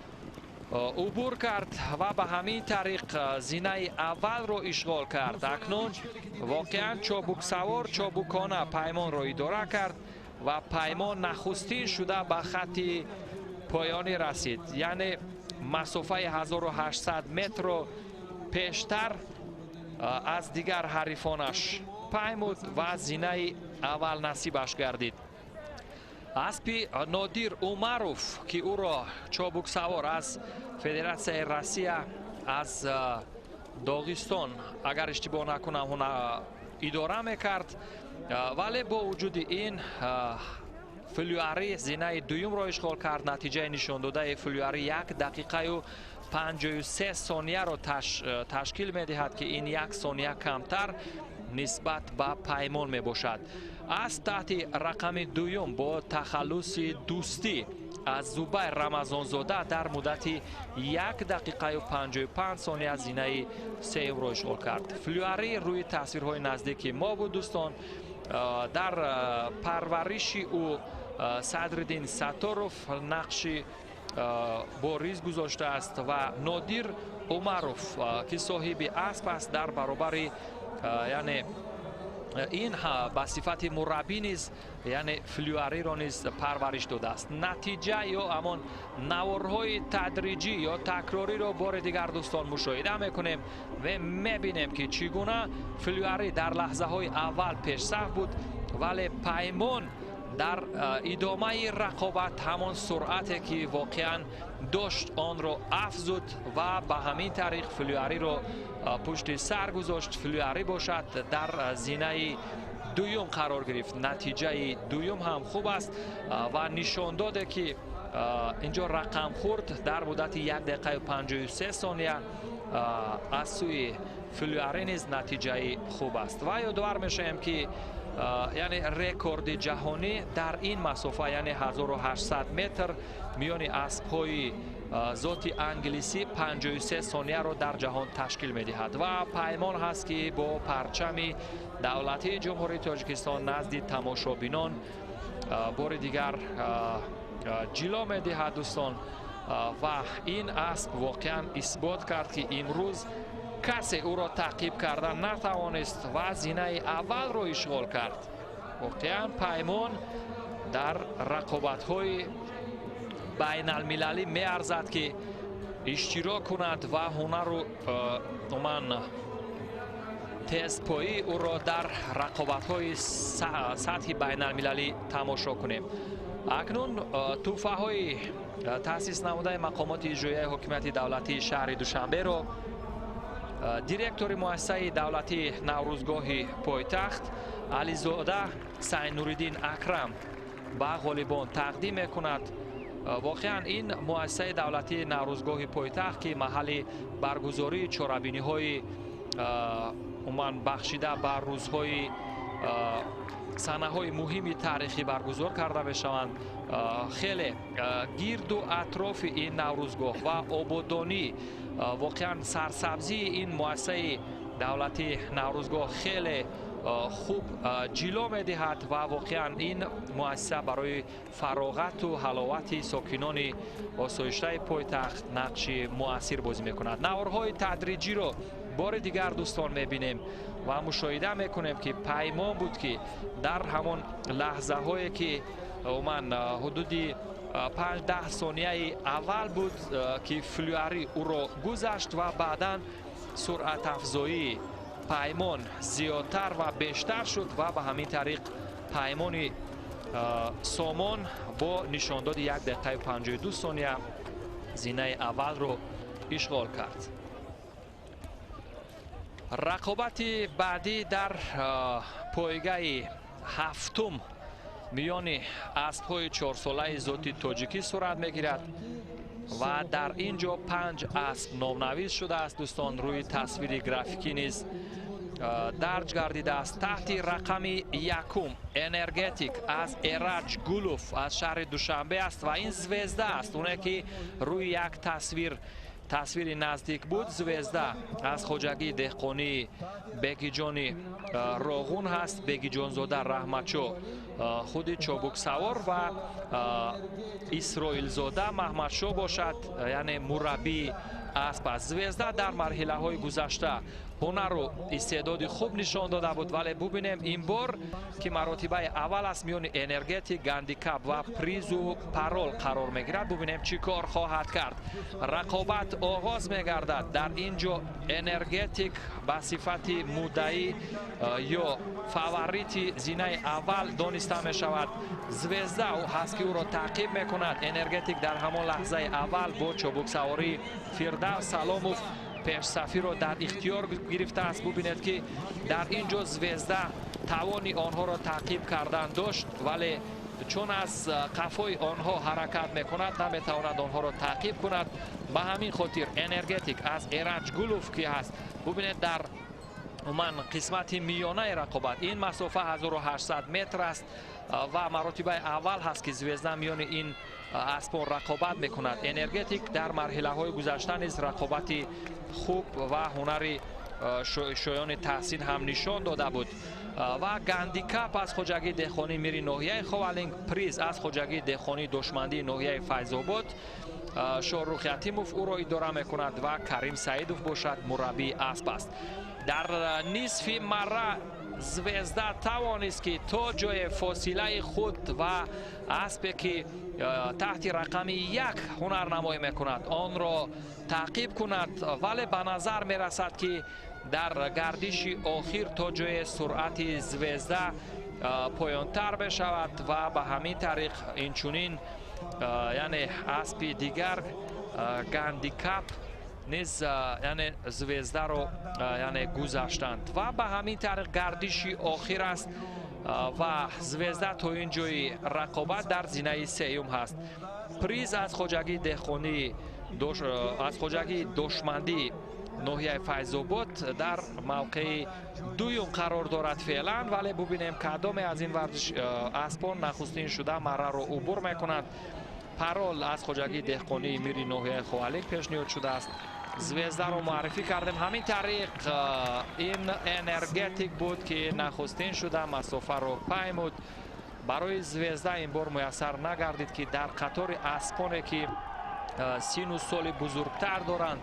عبور کرد و به همین طریق زینه اول را اشغال کرد. اکنون واقعا چابک سوار چابکانه پیمان را اداره کرد و پیمان نخستین شده به خط پایانی رسید، یعنی مسافه 1800 متر را پیشتر از دیگر حریفانش پیمود و زینه اول نصیبش گردید. اسب نادر عمروف که او را چابک سوار از فدراسیون روسیه از داغستان اگر اشتباه نکنم اداره میکرد، ولی با وجود این فلیواری زینه دوم را اشغال کرد. نتیجه نشان داده فلیواری 1 دقیقه و 53 ثانیه را تشکیل میدهد که این 1 ثانیه کمتر نسبت به پیمان می باشد. از تحت رقم دوم با تخلص دوستی از زبیر رمضانزاده در مدت 1 دقیقه و 55 ثانیه از زینه سوم را اشغال کرد. فلیواری روی تصویرهای نزدیکی ما بود دوستان. در پرورش او صدرالدین ستاروف نقش باریز گذاشته است و نادر عمروف که صاحب اسب است در برابر یعنی این به صفت مربی نیز یعنی فلیواری را نیز پرورش داده است. نتیجه یا همان نوارهای تدریجی یا تکراری را بار دیگر دوستان مشاهده میکنیم و میبینیم که چگونه فلیواری در لحظه های اول پیش صف بود، ولی پیمان در ادامه رقابت همان سرعتی که واقعا داشت آن را افزود و به همین طریق فلیواری را پشت سر گذاشت، فلواری باشد، در زینه دویم قرار گرفت. نتیجه دویم هم خوب است و نشان داده که اینجا رقم خورد در مدت 1 دقیقه و 53 ثانیه از سوی فلواری نیز نتیجه خوب است و یادآور میشیم که یعنی رکورد جهانی در این مسافه یعنی 1800 متر میان اسب‌های ذات انگلیسی 53 ثانیه رو در جهان تشکیل می‌دهد و پیمان هست که با پرچم دولتی جمهوری تاجیکستان نزد تماشابینان بار دیگر جلوه می‌دهد دوستان و این اسب واقعا اثبات کرد که امروز کسی او را تعقیب کردن نتوانست و زینه اول را اشغال کرد. واقعا پیمان در رقابت‌های بین المللی می ارزد که اشتراک کند و هنر رو تیزپایی او را در رقابت‌های سطح بین المللی تماشا کنیم. اکنون توفه های تأسیس نموده مقامات اجرایی حکومت دولتی شهر دوشنبه را دیرکتور مؤسسه دولتی نوروزگاه پایتخت علیزاده سعید نوریدین اکرم به غالبان تقدیم میکند. واقعا این مؤسسه دولتی نوروزگاه پایتخت که محل برگزاری چهاربینی های بخشیده بر روزهای صحنه های مهمی تاریخی برگزار کرده میشوند، خیلی گرد و اطراف این نوروزگاه و آبادانی واقعا سرسبزی این مؤسسه دولتی نوروزگاه خیلی خوب جلو میدهد و واقعا این مؤسسه برای فراغت و حلاوت ساکنان آسایشته پایتخت نقش مؤثر بازی میکند. نوارهای تدریجی رو بار دیگر دوستان میبینیم و مشاهده میکنیم که پیمان بود که در همان لحظه هایی که حدودی 5-10 ثانیه اول بود که فلواری او را گذشت و بعدا سرعت افزایی پیمان زیادتر و بیشتر شد و به همین طریق پیمان سامان با نشانداد 1 دقیقه و 52 ثانیه زینه اول رو اشغال کرد. رقابت بعدی در پایگاه هفتم میان اسب‌های 4 ساله ذات تاجیکی صورت میگیرد و در اینجا 5 اسب نامنویس شده است دوستان. روی تصویر گرافیکی نیز درج گردیده است. تحت رقم یکم انرژتیک از ایرج گولوف از شهر دوشنبه است و این زوزده است. اونه که روی یک تصویر نزدیک بود زوزده از خواجگی دهقانی بگیجان راغون هست. بگیجان زاده رحمتشو خود چابک سوار و اسرائیل زاده محمدشو باشد یعنی مربی اسب است. زوزده در مرحله های گذشته هنر و استعداد خوب نشان داده بود ولی ببینیم این بار که مراتبه اول است میان انرژتیک، گندیکاپ و پریز و پرول قرار میگیرد. ببینیم چی کار خواهد کرد. رقابت آغاز میگردد. در اینجا انرژتیک به صفت مدعی یا فاوریت زینه اول دانسته می شود. زوزده او هست که او را تعقیب میکند. انرژتیک در همان لحظه اول با چابک سواری فردوس سلاموف پیش صفی را در اختیار گرفته است. ببینید که در اینجا زوزده توانی آنها را تعقیب کردن داشت ولی چون از قفای آنها حرکت میکند نمیتواند آنها را تعقیب کند. به همین خاطر انرژتیک از ایرج گولوف که هست ببینید در قسمت میانه رقابت این مسافه 1800 متر است و مراتبه اول هست که زوزده میان این اسبان رقابت میکند. انرژتیک در مرحله های گذشته نیز رقابت خوب و هنری شایان تحسین هم نشان داده بود و گندیکاپ از خواجگی دهقانی میری ناحیه خوالینگ، پریز از خواجگی دهقانی دشمندی ناحیه فیض‌آباد شاهرخ یتیموف او را اداره میکند و کریم سعیدوف باشد مربی اسب است. در نصف مره زوزده توانست که تا جای فاصله خود و اسبی که تحت رقم 1 هنرنمایی میکند آن را تعقیب کند ولی به نظر میرسد که در گردش آخر تا جای سرعت زوزده پایانتر بشود و به همین طریق اینچنین یعنی اسب دیگر گندیکاپ نیز یعنی زوزده رو یعنی گذاشتند و به همین طریق گردشی آخر است و زوزده تا اینجای رقابت در زینه سیوم هست. پریز از خواجگی دهقانی از خواجگی دشمندی ناحیه فیض‌آباد در موقع دوم قرار دارد فعلا، ولی ببینیم کدام از این ورزش اسبان نخستین شده مره رو عبور میکنند. پرال از خواجگی دهقانی میری ناحیه خوالیک پیشنهاد شده است. زوزده رو معرفی کردیم. همین طریق این انرژتیک بود که نخستین شده مسافه رو پیمود. برای زوزده این بار میسر نگردید که در قطار اسبانی که سین و سال بزرگتر دارند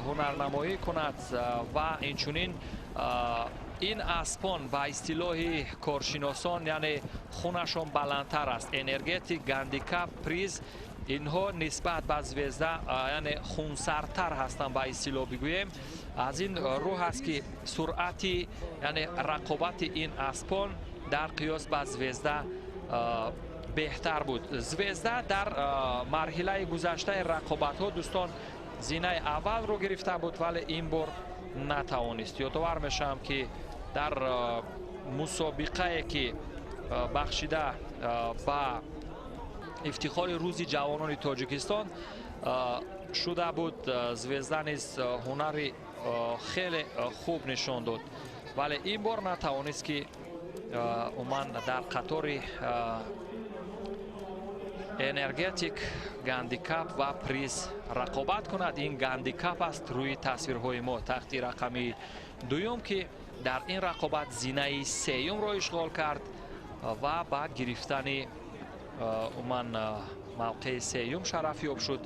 هنرنمایی کند و اینچنین این اسبان به اصطلاح کارشناسان یعنی خونشان بلندتر است. انرژتیک، گندیکاپ، پریز اینها نسبت به زوزده یعنی خونسردتر هستند به اصطلاح بگوییم. از این رو هست که سرعتی یعنی رقابت این اسبان در قیاس با زوزده بهتر بود. زوزده در مرحله گذشته رقابت ها دوستان زینه اول رو گرفته بود، ولی این بار نتوانست. یادآور میشم که در مسابقه که بخشیده با افتخار روز جوانان تاجیکستان شده بود، زوزده نیز هنری خیلی خوب نشان داد، ولی این بار نتوانست که اومن در قطار انرژتیک، گندیکاپ و پریز رقابت کند. این گندیکاپ است روی تصویرهای ما تخت رقمی دوم که در این رقابت زینه سیوم را اشغال کرد و بعد گرفتن اومن موقع سیوم شرف یاب شد.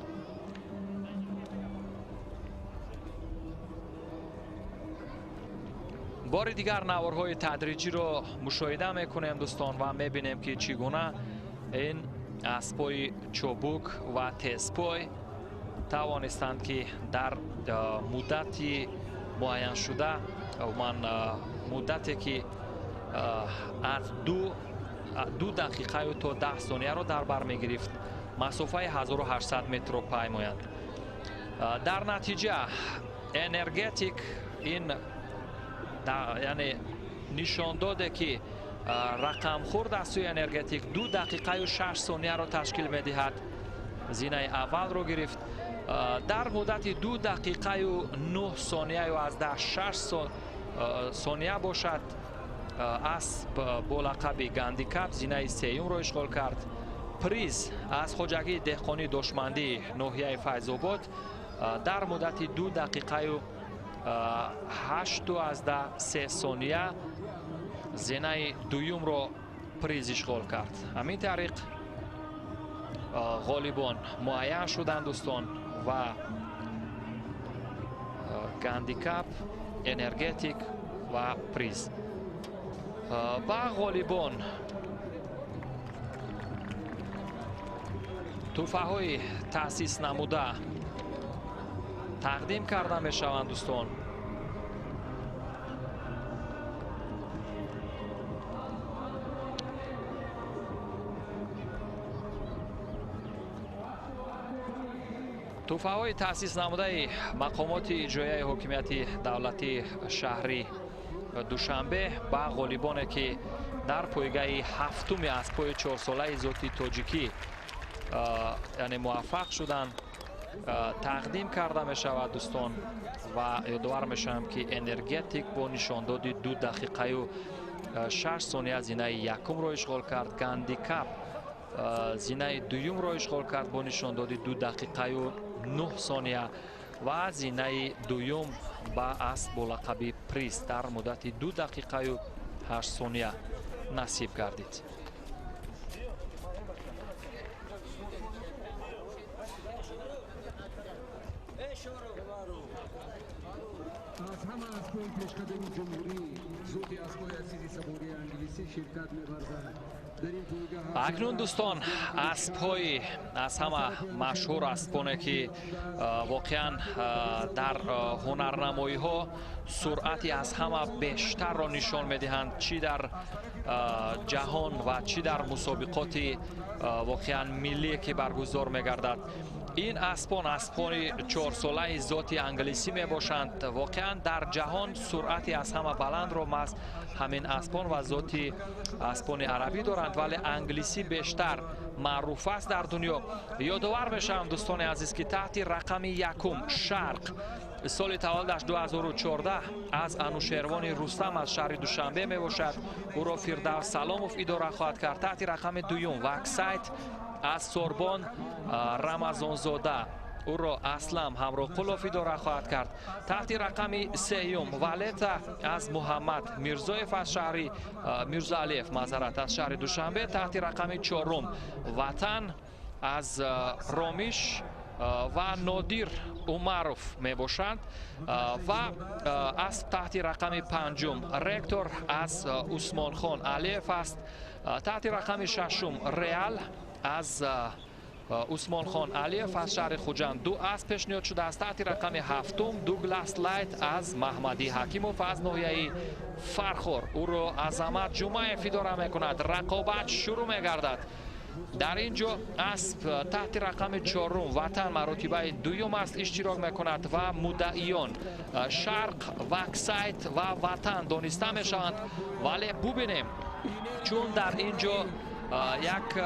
بار دیگر نوارهای تدریجی رو مشاهده میکنیم دوستان و میبینیم که چگونه این اسبای چابک و تیزپای توانستند که در مدتی معین شده مدتی که از دو دقیقه تا 10 ثانیه رو در بر میگرفت مسافه 1800 متر رو پیمایند. در نتیجه انرژتیک این یعنی نشان داده که رقم خورد از سوی انرژتیک 2 دقیقه و 6 ثانیه را تشکیل میدهد. زینه اول رو گرفت در مدت 2 دقیقه و 9 ثانیه و از 6 ثانیه باشد. اسب با لقب گندیکاپ زینه سیوم را اشغال کرد. پریز از خواجگی دهقانی دشمندی ناحیه فیض‌آباد در مدت 2 دقیقه و 8 و از 3 ثانیه زینه دوم را پریز اشغال کرد. همین طریق غالبان معین شدند دوستان و گندیکاپ، انرژتیک و پریز و غالبان تحفه های تأسیس نموده تقدیم کرده می شوند دوستان. تحفه های تأسیس نموده مقامات اجرایی حاکمیت دولتی شهری دوشنبه با غالبانی که در پایگاه هفتم اسبای 4 ساله ذاتی تاجیکی یعنی موفق شدند تقدیم کرده می شود دوستان و یادآور میشم که انرژتیک با نشانداد 2 دقیقه و 6 ثانیه زینه یکم را اشغال کرد. گندیکاپ زینه دوم را اشغال کرد با نشانداد 2 دقیقه و 9 ثانیه و زینه دوم با اسب با لقب پریز در مدت 2 دقیقه و 8 ثانیه نصیب گردید. از همه اسبای پیشقدمی جمهوری زودی اسبای عزیزی سواری انگلیسی شرکت می‌ورزند. اکنون دوستان اسب‌های از همه مشهور اسبانه که واقعا در هنرنمایی ها سرعتی از همه بیشتر را نشان میدهند، چی در جهان و چی در مسابقات واقعا ملی که برگزار میگردد. این اسپانی 4 ساله ذاتی انگلیسی می باشند. واقعا در جهان سرعتی از همه بلند رو همین اسپان و ذاتی اسپانی عربی دارند، ولی انگلیسی بیشتر معروف است در دنیا. یادآور میشم دوستان عزیز که تحت رقم یکم شرق سال تولدش 2014 از انوشیروان رستم از شهر دوشنبه می باشد. او را فردوس سلاموف اداره خواهد کرد. تحت رقم دوم وکسایت از سوربن رمضانزاده او را اسلم همروقلوف اداره خواهد کرد. تحت رقم سیوم والتا از محمد میرزایف از شهر میرزاعلیف معذرت از شهر دوشنبه. تحت رقم چهارم وطن از رومیش و نادیر عمروف می باشند و از تحت رقم پنجم رکتور از عثمان خان علیف است. تحت رقم ششم ریال از عثمان خان علیف از شهر خوجند دو از پیشنهاد شده است. تحت رقم هفتم دوگلاس لایت از محمدی حکیموف از ناحیه فرخور او را عظمت جمعه اداره می کند. رقابت شروع می گردد. در اینجا اسب تحت رقم چهارم وطن مراتبه دوم است اشتراک میکند و مدعیان شرق وکسایت و وطن دانسته میشوند. ولی ببینیم چون در اینجا یک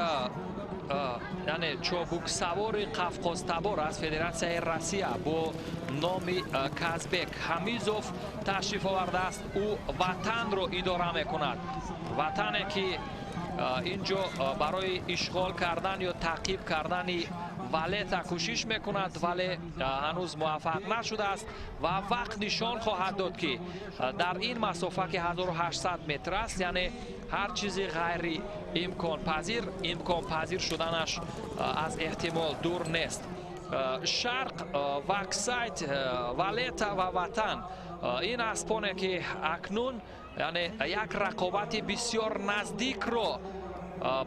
یعنی چابک سوار قفقاز تبار از فدراسیون روسیه با نام کازبک حمیزوف تشریف آورده است. او وطن را اداره میکند. وطنی که اینجا برای اشغال کردن یا تعقیب کردن والتا کوشش میکند ولی هنوز موفق نشده است و وقت نشان خواهد داد که در این مسافه که 1800 متر است یعنی هر چیزی غیر امکان پذیر شدنش از احتمال دور نیست. شرق وکسایت والتا و وطن این اسپانه که اکنون یعنی یک رقابت بسیار نزدیک رو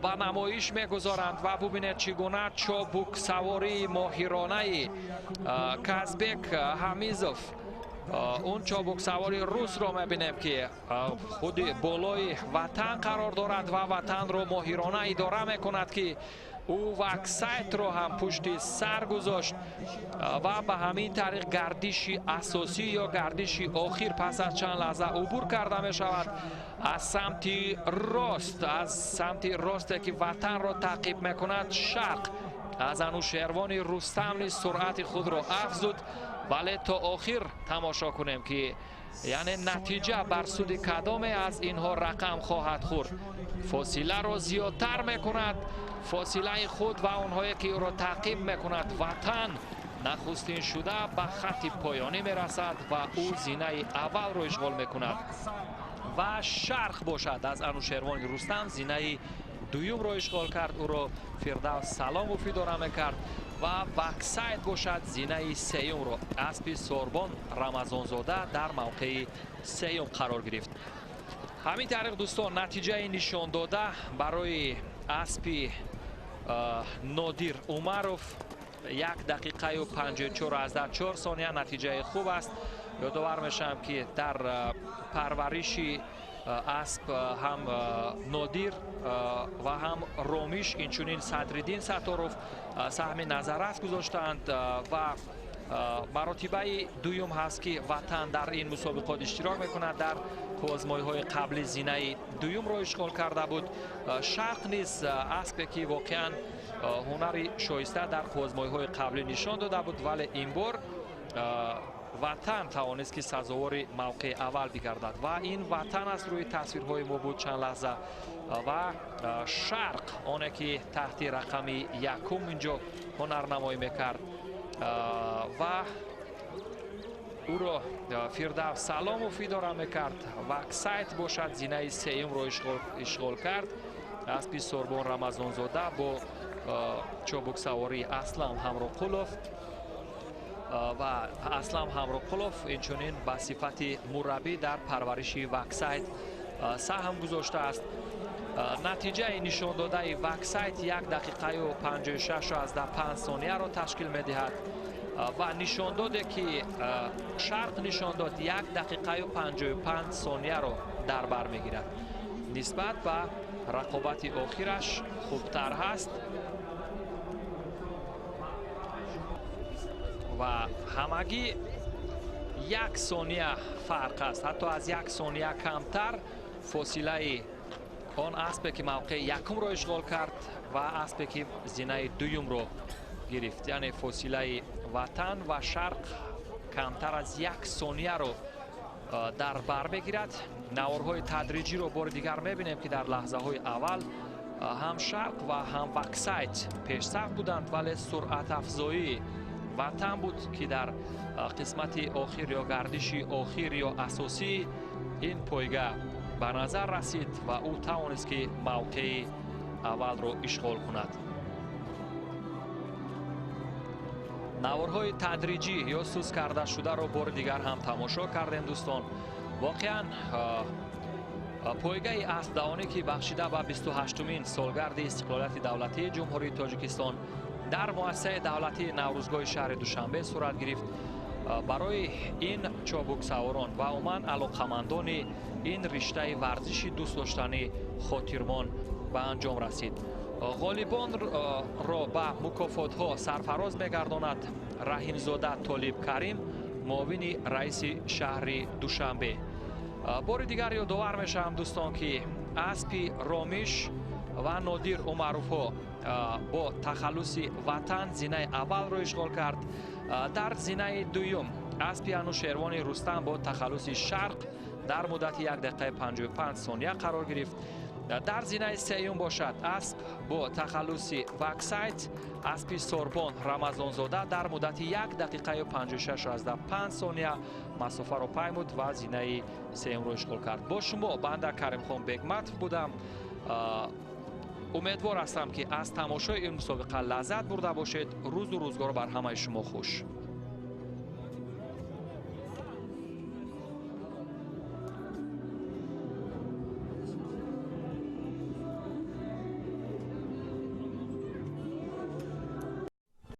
به نمایش میگذارند و ببینید چگونه چابک سواری ماهرانه کازبک حمیزوف اون چابک سواری روس رو میبینیم که خود بالای وطن قرار دارد و وطن رو ماهرانه اداره میکند که او وکسایت رو هم پشت سر گذاشت و به همین طریق گردش اساسی یا گردش آخر پس از چند لحظه عبور کرده می شود از سمت راست که وطن را تعقیب می کند. شرق از انوشیروان رستم سرعت خود را افزود ولی تا آخر تماشا کنیم که یعنی نتیجه بر سود کدام از اینها رقم خواهد خورد. فاصله را زیادتر می کند فاصله خود و اونهایی که او را تعقیب میکند. وطن نخستین شده به خط پایانی میرسد و او زینه اول رو اشغال میکند و شرق باشد از انوشیروان رستم زینه دوم رو اشغال کرد. او را فردوس سلاموف اداره میکرد و وکسایت باشد زینه سیوم رو اسب سوربن رمضانزاده در موقع سیوم قرار گرفت. همین طریق دوستان نتیجه نشان داده برای اسب نادیر عمروف 1 دقیقه و 54 از در 4 ثانیه نتیجه خوب است. یادآور میشم که در پرورش اسب هم نادیر و هم رومیش اینچنین صدرالدین ستاروف سهم نظارت گذاشتند و مراتبه دوم هست که وطن در این مسابقات اشتراک میکند. در آزمایش‌های قبلی زینه دوم را اشغال کرده بود. شرق نیز اسبی که واقعا هنری شایسته در آزمایش‌های قبلی نشان داده بود ولی این بار وطن توانست که سزاوار موقع اول بگردد و این وطن است روی تصویرهای ما بود چند لحظه و شرق آنه که تحت رقم یکم اینجا هنرنمایی میکرد و او را فردوس سلاموف اداره میکرد. وکسایت باشد زینه سیوم رو اشغال کرد. اسب سوربن رمضانزاده با چابک سواری اسلم همروقلوف و اسلم همروقلوف اینچنین به صفت مربی در پرورش وکسایت سهم گذاشته است. نتیجه نشان داده وکسایت 1 دقیقه و 56 از در 5 ثانیه را تشکیل میدهد و نشان داده که شرق نشان داد 1 دقیقه و 55 ثانیه را در بر میگیرد. نسبت به رقابت آخرش خوبتر هست. و همگی یک ثانیه فرق است. حتی از یک ثانیه کمتر فاصله آن اسبی که موقع یکم رو اشغال کرد و اسبی که زینه دوم رو گرفت. یعنی فاصله وطن و شرق کمتر از یک ثانیه رو در بر بگیرد. نوارهای تدریجی رو بار دیگر میبینیم که در لحظه های اول هم شرق و هم بکسایت پیش‌صف بودند، ولی سرعت افزایی وطن بود که در قسمت آخر یا گردشی آخر یا اساسی این پایگاه به نظر رسید و او توانست که موقع اول رو اشغال کند. نوارهای تدریجی یا سوز کرده شده رو بار دیگر هم تماشا کردیم دوستان. واقعا پایگاه اسب دوانی که بخشیده به 28مین سالگرد استقلالیت دولتی جمهوری تاجیکستان در مؤسسه دولتی نوروزگاه شهر دوشنبه صورت گرفت. برای این چابک سواران و عموما علاقمندان این رشته ورزشی دوست داشتنی خاطرمان به انجام رسید. غالبان را به مکافات ها سرفراز می‌گرداند رحیمزاده طالب کریم، معاون رئیس شهر دوشنبه. بار دیگر یادآور میشم دوستان که اسب رامیش و نادر عمروفا با تخلص وطن زینه اول رو اشغال کرد. در زینه دوم اسب انوشیروان رستم با تخلص شرق در مدت 1 دقیقه 55 ثانیه قرار گرفت. در زینه سوم باشد اسب با تخلص وکسایت اسب سوربان رمضانزاده در مدت 1 دقیقه 56 از 5 ثانیه مسافه را پیمود و زینه سوم را اشغال کرد. با شما بنده کریم خان بگمت بودم. امیدوار هستم که از تماشای این مسابقه لذت برده باشید. روز و روزگار بر همه شما خوش.